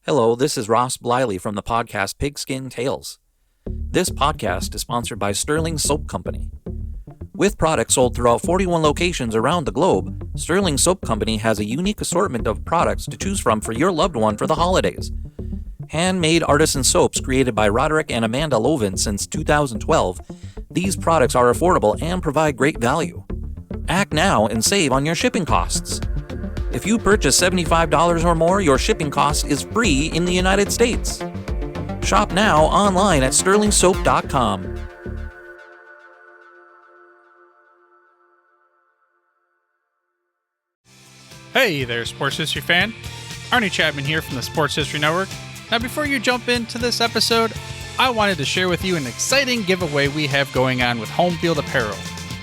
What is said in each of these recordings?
Hello, this is Ross Bliley from the podcast Pigskin Tales. This podcast is sponsored by Sterling Soap Company. With products sold throughout 41 locations around the globe, Sterling Soap Company has a unique assortment of products to choose from for your loved one for the holidays. Handmade artisan soaps created by Roderick and Amanda Lovin since 2012, these products are affordable and provide great value. Act now and save on your shipping costs. If you purchase $75 or more, your shipping cost is free in the United States. Shop now online at sterlingsoap.com. Hey there, Sports History fan. Arnie Chapman here from the Sports History Network. Now, before you jump into this episode, I wanted to share with you an exciting giveaway we have going on with Home Field Apparel.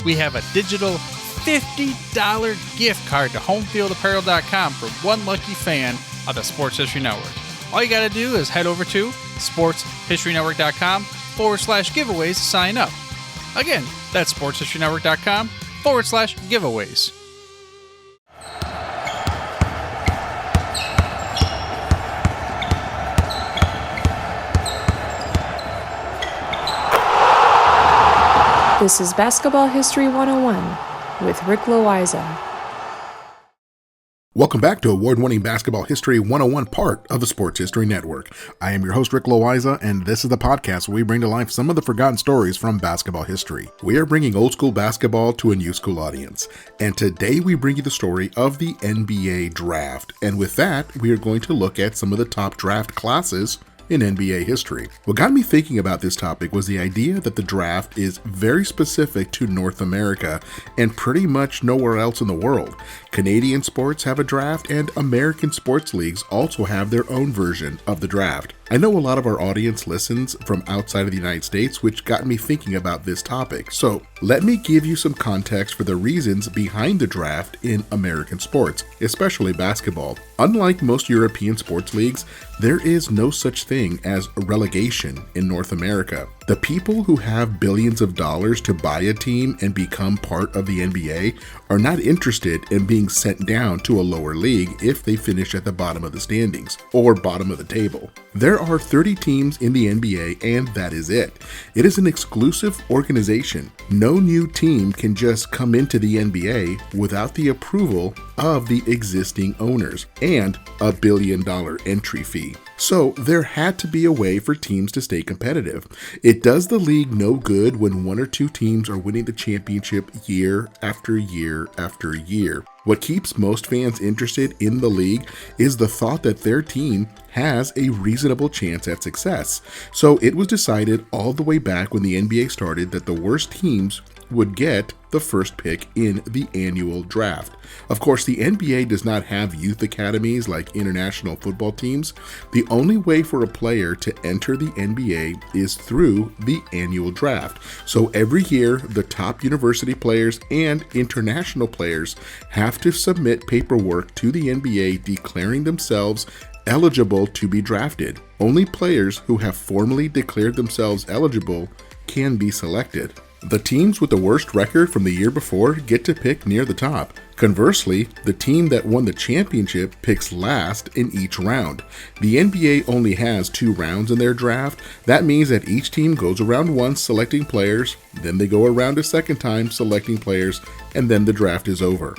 We have a digital $50 gift card to homefieldapparel.com for one lucky fan of the Sports History Network. All you got to do is head over to sportshistorynetwork.com/giveaways to sign up. Again, that's sportshistorynetwork.com/giveaways. This is Basketball History 101 with Rick Loayza. Welcome back to award-winning Basketball History 101 part of the Sports History Network. I am your host, Rick Loayza, and this is the podcast where we bring to life some of the forgotten stories from basketball history. We are bringing old school basketball to a new school audience. And today we bring you the story of the NBA draft. And with that, we are going to look at some of the top draft classes in NBA history. What got me thinking about this topic was the idea that the draft is very specific to North America and pretty much nowhere else in the world. Canadian sports have a draft, and American sports leagues also have their own version of the draft. I know a lot of our audience listens from outside of the United States, which got me thinking about this topic. So let me give you some context for the reasons behind the draft in American sports, especially basketball. Unlike most European sports leagues, there is no such thing as relegation in North America. The people who have billions of dollars to buy a team and become part of the NBA are not interested in being sent down to a lower league if they finish at the bottom of the standings or bottom of the table. There are 30 teams in the NBA, and that is it. It is an exclusive organization. No new team can just come into the NBA without the approval of the existing owners and a $1 billion entry fee. So there had to be a way for teams to stay competitive. It does the league no good when one or two teams are winning the championship year after year after year. What keeps most fans interested in the league is the thought that their team has a reasonable chance at success. So it was decided all the way back when the NBA started that the worst teams would get the first pick in the annual draft. Of course, the NBA does not have youth academies like international football teams. The only way for a player to enter the NBA is through the annual draft. So every year, the top university players and international players have to submit paperwork to the NBA declaring themselves eligible to be drafted. Only players who have formally declared themselves eligible can be selected. The teams with the worst record from the year before get to pick near the top. Conversely, the team that won the championship picks last in each round. The NBA only has 2 rounds in their draft. That means that each team goes around once selecting players, then they go around a second time selecting players, and then the draft is over.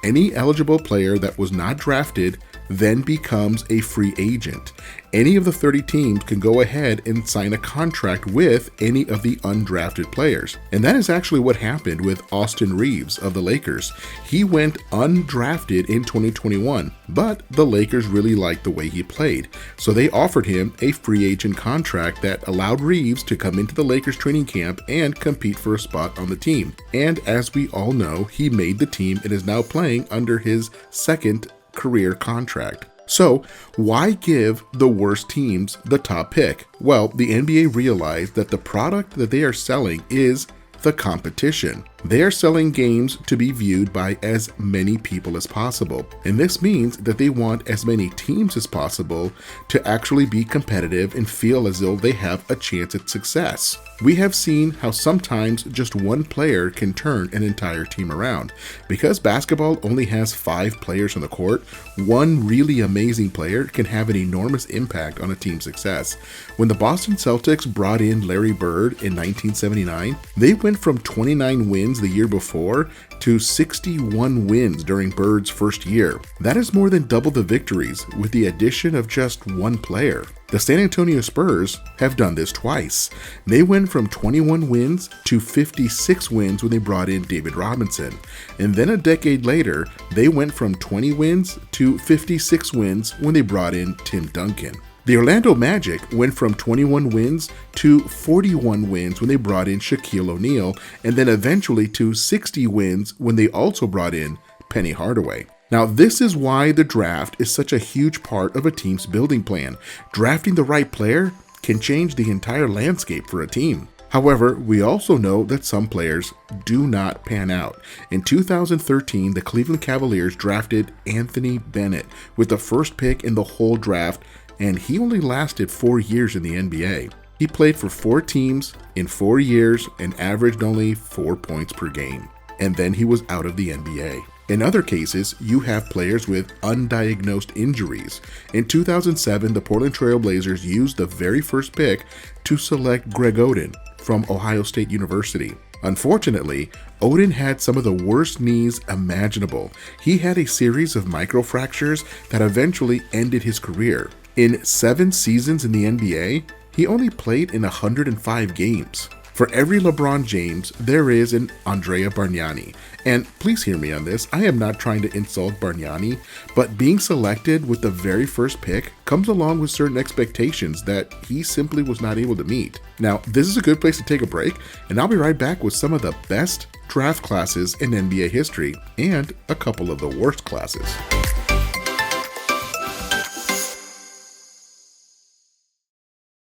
Any eligible player that was not drafted then becomes a free agent. Any of the 30 teams can go ahead and sign a contract with any of the undrafted players. And that is actually what happened with Austin Reeves of the Lakers. He went undrafted in 2021, but the Lakers really liked the way he played. So they offered him a free agent contract that allowed Reeves to come into the Lakers training camp and compete for a spot on the team. And as we all know, he made the team and is now playing under his second career contract. So why give the worst teams the top pick? Well, the NBA realized that the product that they are selling is the competition. They are selling games to be viewed by as many people as possible, and this means that they want as many teams as possible to actually be competitive and feel as though they have a chance at success. We have seen how sometimes just one player can turn an entire team around. Because basketball only has 5 players on the court, one really amazing player can have an enormous impact on a team's success. When the Boston Celtics brought in Larry Bird in 1979, they went from 29 wins the year before to 61 wins during Bird's first year. That is more than double the victories with the addition of just one player. The San Antonio Spurs have done this twice. They went from 21 wins to 56 wins when they brought in David Robinson. And then a decade later, they went from 20 wins to 56 wins when they brought in Tim Duncan. The Orlando Magic went from 21 wins to 41 wins when they brought in Shaquille O'Neal, and then eventually to 60 wins when they also brought in Penny Hardaway. Now, this is why the draft is such a huge part of a team's building plan. Drafting the right player can change the entire landscape for a team. However, we also know that some players do not pan out. In 2013, the Cleveland Cavaliers drafted Anthony Bennett with the first pick in the whole draft, and he only lasted 4 years in the NBA. He played for 4 teams in 4 years and averaged only 4 points per game. And then he was out of the NBA. In other cases, you have players with undiagnosed injuries. In 2007, the Portland Trail Blazers used the very first pick to select Greg Oden from Ohio State University. Unfortunately, Oden had some of the worst knees imaginable. He had a series of microfractures that eventually ended his career. In 7 seasons in the NBA, he only played in 105 games. For every LeBron James, there is an Andrea Bargnani. And please hear me on this, I am not trying to insult Bargnani, but being selected with the very first pick comes along with certain expectations that he simply was not able to meet. Now, this is a good place to take a break, and I'll be right back with some of the best draft classes in NBA history and a couple of the worst classes.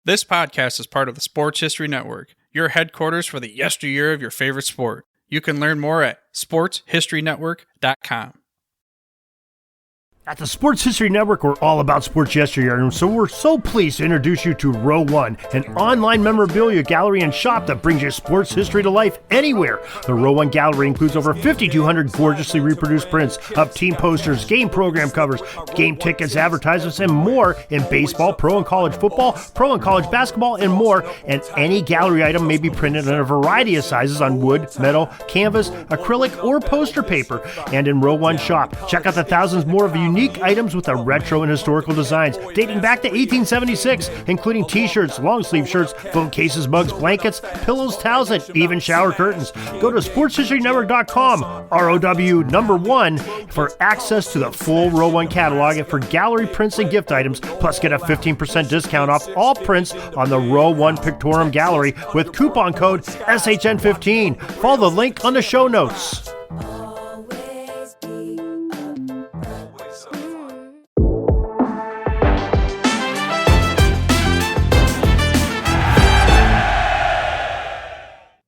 This podcast is part of the Sports History Network, your headquarters for the yesteryear of your favorite sport. You can learn more at sportshistorynetwork.com. At the Sports History Network, we're all about sports yesteryear, and so we're so pleased to introduce you to Row One, an online memorabilia gallery and shop that brings your sports history to life anywhere. The Row One gallery includes over 5,200 gorgeously reproduced prints of team posters, game program covers, game tickets, advertisements, and more in baseball, pro and college football, pro and college basketball, and more. And any gallery item may be printed in a variety of sizes on wood, metal, canvas, acrylic, or poster paper. And in Row One shop, check out the thousands more of unique items with the retro and historical designs dating back to 1876, including t-shirts, long sleeve shirts, phone cases, mugs, blankets, pillows, towels, and even shower curtains. Go to sportshistorynetwork.com, ROW1, for access to the full Row One catalog and for gallery prints and gift items, plus get a 15% discount off all prints on the Row One Pictorium Gallery with coupon code SHN15. Follow the link on the show notes.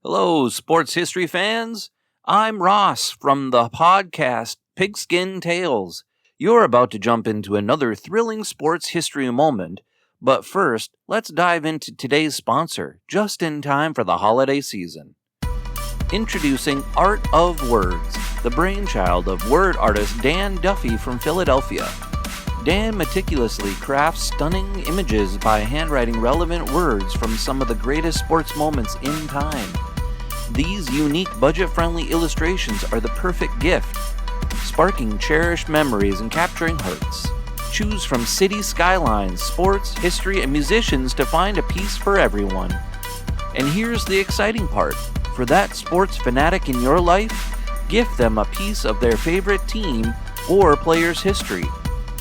Hello, sports history fans. I'm Ross from the podcast Pigskin Tales. You're about to jump into another thrilling sports history moment, but first, let's dive into today's sponsor, just in time for the holiday season. Introducing Art of Words, the brainchild of word artist Dan Duffy from Philadelphia. Dan meticulously crafts stunning images by handwriting relevant words from some of the greatest sports moments in time. These unique budget-friendly illustrations are the perfect gift, sparking cherished memories and capturing hearts. Choose from city skylines, sports, history, and musicians to find a piece for everyone. And here's the exciting part. For that sports fanatic in your life, gift them a piece of their favorite team or player's history.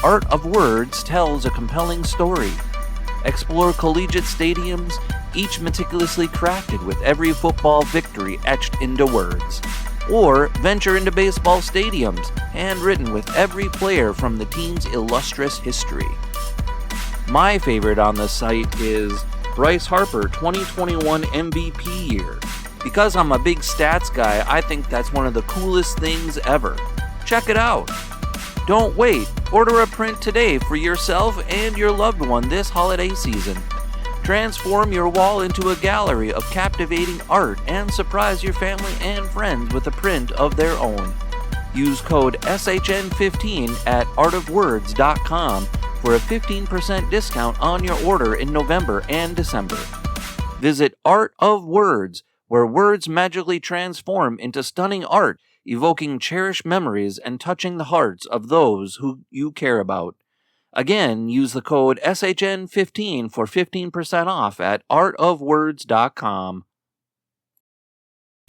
Art of Words tells a compelling story. Explore collegiate stadiums, each meticulously crafted with every football victory etched into words. Or venture into baseball stadiums, handwritten with every player from the team's illustrious history. My favorite on the site is Bryce Harper 2021 MVP year. Because I'm a big stats guy, I think that's one of the coolest things ever. Check it out. Don't wait. Order a print today for yourself and your loved one this holiday season. Transform your wall into a gallery of captivating art and surprise your family and friends with a print of their own. Use code SHN15 at artofwords.com for a 15% discount on your order in November and December. Visit Art of Words, where words magically transform into stunning art, evoking cherished memories and touching the hearts of those who you care about. Again, use the code SHN15 for 15% off at artofwords.com.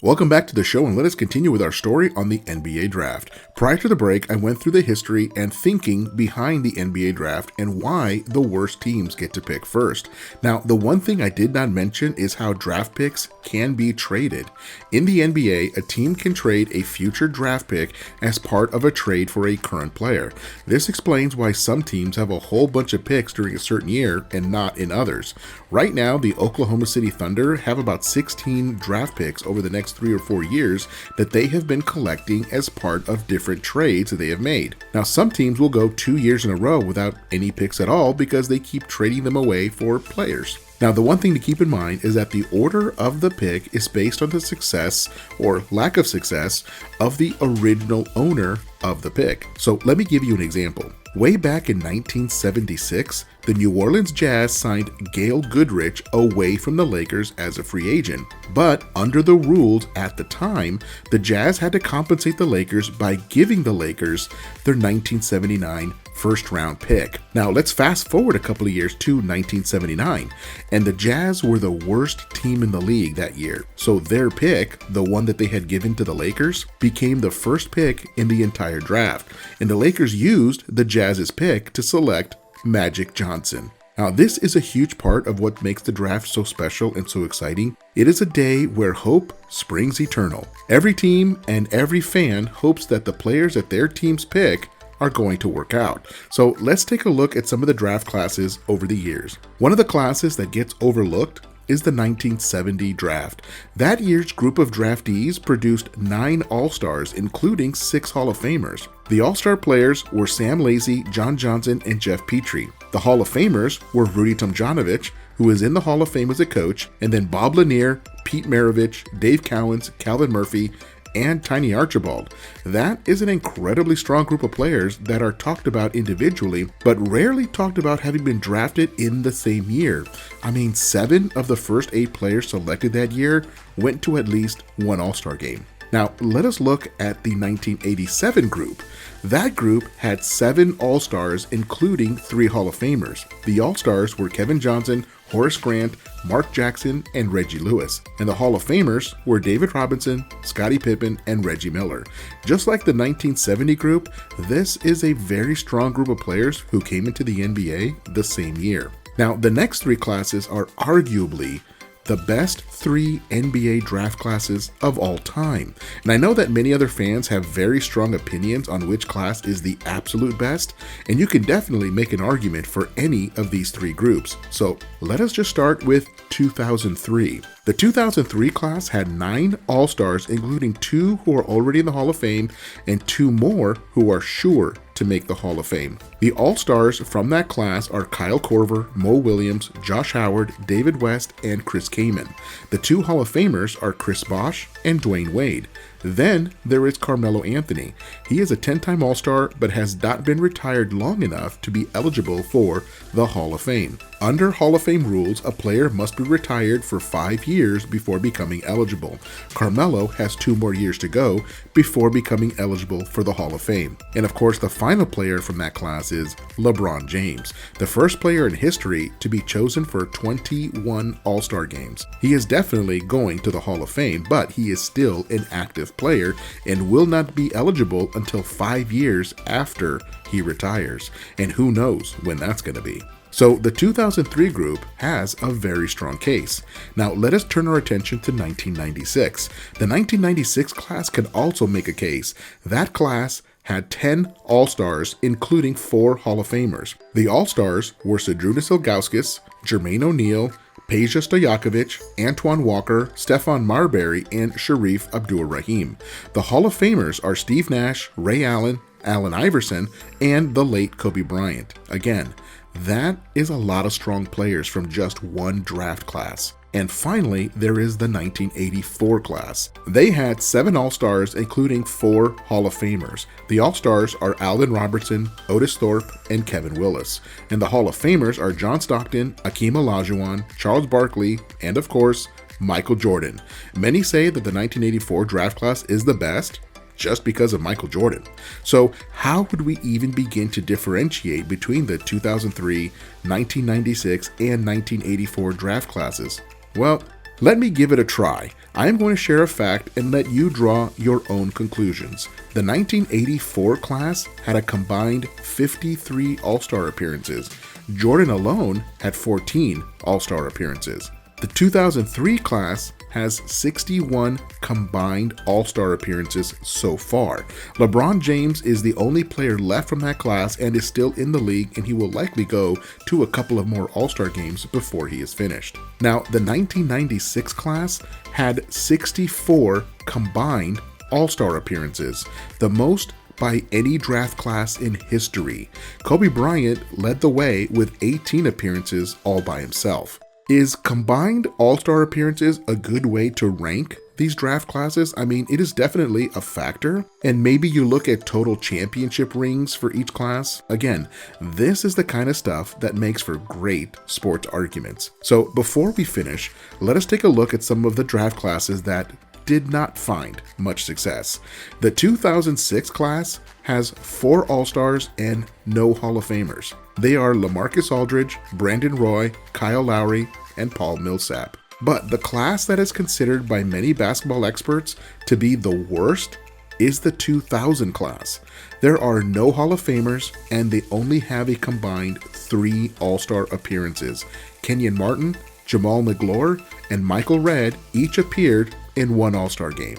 Welcome back to the show, and let us continue with our story on the NBA draft. Prior to the break, I went through the history and thinking behind the NBA draft and why the worst teams get to pick first. Now, the one thing I did not mention is how draft picks can be traded. In the NBA, a team can trade a future draft pick as part of a trade for a current player. This explains why some teams have a whole bunch of picks during a certain year and not in others. Right now, the Oklahoma City Thunder have about 16 draft picks over the next 3 or 4 years that they have been collecting as part of different trades that they have made. Now, some teams will go 2 years in a row without any picks at all because they keep trading them away for players. Now, the one thing to keep in mind is that the order of the pick is based on the success or lack of success of the original owner of the pick. So let me give you an example. Way back in 1976, the New Orleans Jazz signed Gail Goodrich away from the Lakers as a free agent. But under the rules at the time, the Jazz had to compensate the Lakers by giving the Lakers their 1979 first-round pick. Now, let's fast forward a couple of years to 1979, and the Jazz were the worst team in the league that year. So their pick, the one that they had given to the Lakers, became the first pick in the entire draft, and the Lakers used the Jazz's pick to select Magic Johnson. Now, this is a huge part of what makes the draft so special and so exciting. It is a day where hope springs eternal. Every team and every fan hopes that the players that their teams pick are going to work out. So let's take a look at some of the draft classes over the years. One of the classes that gets overlooked is the 1970 draft. That year's group of draftees produced 9 All-Stars, including 6 Hall of Famers. The All-Star players were Sam Lazy, John Johnson, and Jeff Petrie. The Hall of Famers were Rudy Tomjanovich, who is in the Hall of Fame as a coach, and then Bob Lanier, Pete Maravich, Dave Cowens, Calvin Murphy, and Tiny Archibald. That is an incredibly strong group of players that are talked about individually, but rarely talked about having been drafted in the same year. I mean, 7 of the first 8 players selected that year went to at least one All-Star game. Now, let us look at the 1987 group. That group had 7 All-Stars, including 3 Hall of Famers. The All-Stars were Kevin Johnson, Horace Grant, Mark Jackson, and Reggie Lewis. And the Hall of Famers were David Robinson, Scottie Pippen, and Reggie Miller. Just like the 1970 group, this is a very strong group of players who came into the NBA the same year. Now, the next 3 classes are arguably the best 3 NBA draft classes of all time. And I know that many other fans have very strong opinions on which class is the absolute best, and you can definitely make an argument for any of these 3 groups. So let us just start with 2003. The 2003 class had 9 All-Stars, including 2 who are already in the Hall of Fame and 2 more who are sure to make the Hall of Fame. The All-Stars from that class are Kyle Korver, Mo Williams, Josh Howard, David West, and Chris Kaman. The 2 Hall of Famers are Chris Bosh and Dwayne Wade. Then there is Carmelo Anthony. He is a 10-time All-Star but has not been retired long enough to be eligible for the Hall of Fame. Under Hall of Fame rules, a player must be retired for 5 years before becoming eligible. Carmelo has 2 more years to go before becoming eligible for the Hall of Fame. And of course, the final player from that class is LeBron James, the first player in history to be chosen for 21 All-Star games. He is definitely going to the Hall of Fame, but he is still an active player and will not be eligible until 5 years after he retires. And who knows when that's going to be. So the 2003 group has a very strong case. Now let us turn our attention to 1996. The 1996 class can also make a case. That class had 10 All-Stars, including 4 Hall of Famers. The All-Stars were Zydrunas Ilgauskas, Jermaine O'Neal, Peja Stojakovic, Antoine Walker, Stefan Marbury, and Sharif Abdur-Rahim. The Hall of Famers are Steve Nash, Ray Allen, Allen Iverson, and the late Kobe Bryant. Again, that is a lot of strong players from just one draft class. And finally, there is the 1984 class. They had 7 All-Stars, including 4 Hall of Famers. The All-Stars are Alvin Robertson, Otis Thorpe, and Kevin Willis. And the Hall of Famers are John Stockton, Akeem Olajuwon, Charles Barkley, and of course, Michael Jordan. Many say that the 1984 draft class is the best, just because of Michael Jordan. So how would we even begin to differentiate between the 2003, 1996, and 1984 draft classes? Well, let me give it a try. I am going to share a fact and let you draw your own conclusions. The 1984 class had a combined 53 All-Star appearances. Jordan alone had 14 All-Star appearances. The 2003 class has 61 combined All-Star appearances so far. LeBron James is the only player left from that class and is still in the league, and he will likely go to a couple of more All-Star games before he is finished. Now, the 1996 class had 64 combined All-Star appearances, the most by any draft class in history. Kobe Bryant led the way with 18 appearances all by himself. Is combined All-Star appearances a good way to rank these draft classes? I mean, it is definitely a factor, and maybe you look at total championship rings for each class. Again, this is the kind of stuff that makes for great sports arguments. So before we finish, let us take a look at some of the draft classes that did not find much success. The 2006 class has 4 All-Stars and no Hall of Famers. They are LaMarcus Aldridge, Brandon Roy, Kyle Lowry, and Paul Millsap. But the class that is considered by many basketball experts to be the worst is the 2000 class. There are no Hall of Famers, and they only have a combined 3 All-Star appearances. Kenyon Martin, Jamal Naglor, and Michael Redd each appeared in 1 All-Star game.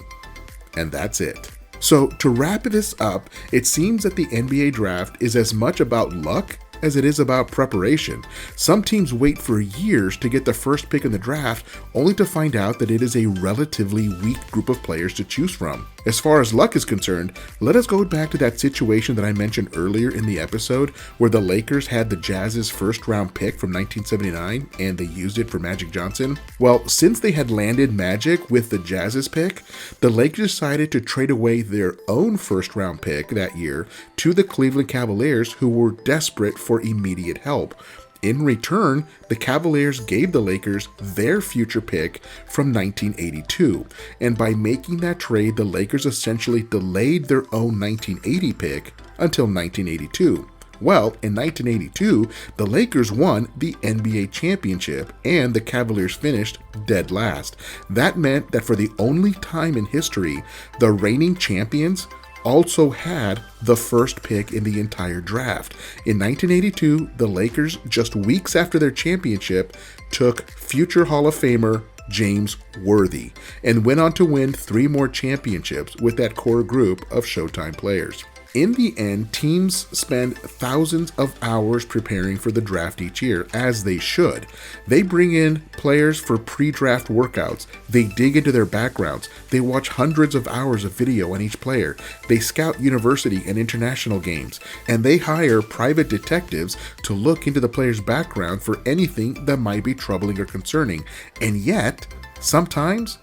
And that's it. So to wrap this up, it seems that the NBA draft is as much about luck as it is about preparation. Some teams wait for years to get the first pick in the draft, only to find out that it is a relatively weak group of players to choose from. As far as luck is concerned, let us go back to that situation that I mentioned earlier in the episode where the Lakers had the Jazz's first round pick from 1979 and they used it for Magic Johnson. Well, since they had landed Magic with the Jazz's pick, the Lakers decided to trade away their own first round pick that year to the Cleveland Cavaliers, who were desperate for immediate help. In return, the Cavaliers gave the Lakers their future pick from 1982, and by making that trade, the Lakers essentially delayed their own 1980 pick until 1982. Well, in 1982, the Lakers won the NBA championship, and the Cavaliers finished dead last. That meant that for the only time in history, the reigning champions also had the first pick in the entire draft. In 1982, the Lakers, just weeks after their championship, took future Hall of Famer James Worthy and went on to win 3 more championships with that core group of Showtime players. In the end, teams spend thousands of hours preparing for the draft each year, as they should. They bring in players for pre-draft workouts. They dig into their backgrounds. They watch hundreds of hours of video on each player. They scout university and international games. And they hire private detectives to look into the player's background for anything that might be troubling or concerning. And yet, sometimes,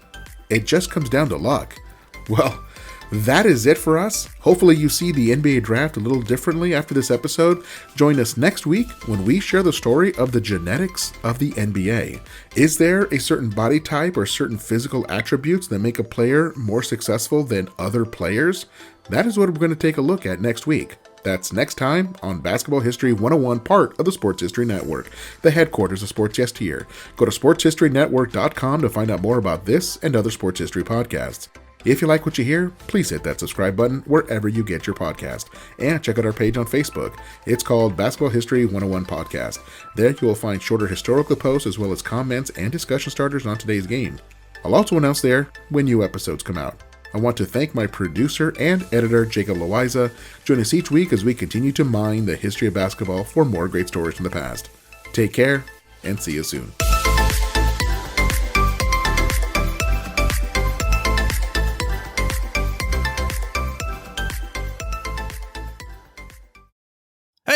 it just comes down to luck. Well, that is it for us. Hopefully you see the NBA draft a little differently after this episode. Join us next week when we share the story of the genetics of the NBA. Is there a certain body type or certain physical attributes that make a player more successful than other players? That is what we're going to take a look at next week. That's next time on Basketball History 101, part of the Sports History Network, the headquarters of Sports Yesteryear. Go to sportshistorynetwork.com to find out more about this and other sports history podcasts. If you like what you hear, please hit that subscribe button wherever you get your podcast. And check out our page on Facebook. It's called Basketball History 101 Podcast. There you will find shorter historical posts as well as comments and discussion starters on today's game. I'll also announce there when new episodes come out. I want to thank my producer and editor, Jacob Loayza. Join us each week as we continue to mine the history of basketball for more great stories from the past. Take care, and see you soon.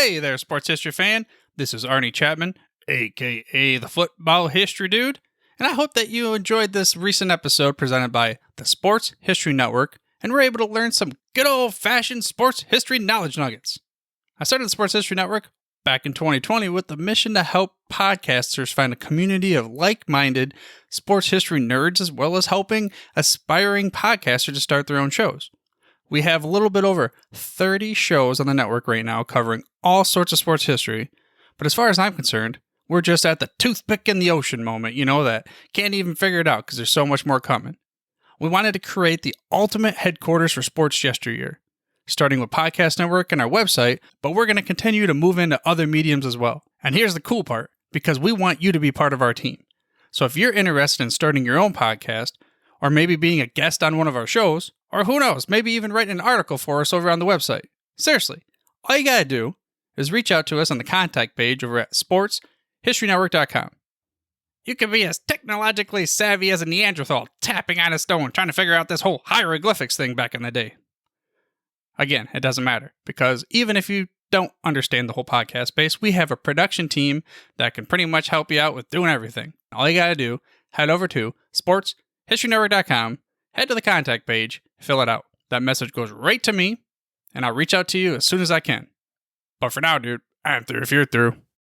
Hey there, sports history fan. This is Arnie Chapman, aka the Football History Dude, and I hope that you enjoyed this recent episode presented by the Sports History Network and were able to learn some good old-fashioned sports history knowledge nuggets. I started the Sports History Network back in 2020 with the mission to help podcasters find a community of like-minded sports history nerds, as well as helping aspiring podcasters to start their own shows. We have a little bit over 30 shows on the network right now covering all sorts of sports history, but as far as I'm concerned, we're just at the toothpick in the ocean moment, that can't even figure it out because there's so much more coming. We wanted to create the ultimate headquarters for sports yesteryear, starting with Podcast Network and our website, but we're going to continue to move into other mediums as well. And here's the cool part, because we want you to be part of our team. So if you're interested in starting your own podcast, or maybe being a guest on one of our shows, or who knows, maybe even writing an article for us over on the website. Seriously, all you got to do is reach out to us on the contact page over at sportshistorynetwork.com. You can be as technologically savvy as a Neanderthal tapping on a stone trying to figure out this whole hieroglyphics thing back in the day. Again, it doesn't matter, because even if you don't understand the whole podcast space, we have a production team that can pretty much help you out with doing everything. All you got to do, head over to sportshistorynetwork.com, head to the contact page, fill it out. That message goes right to me, and I'll reach out to you as soon as I can. But for now, dude, I'm through if you're through.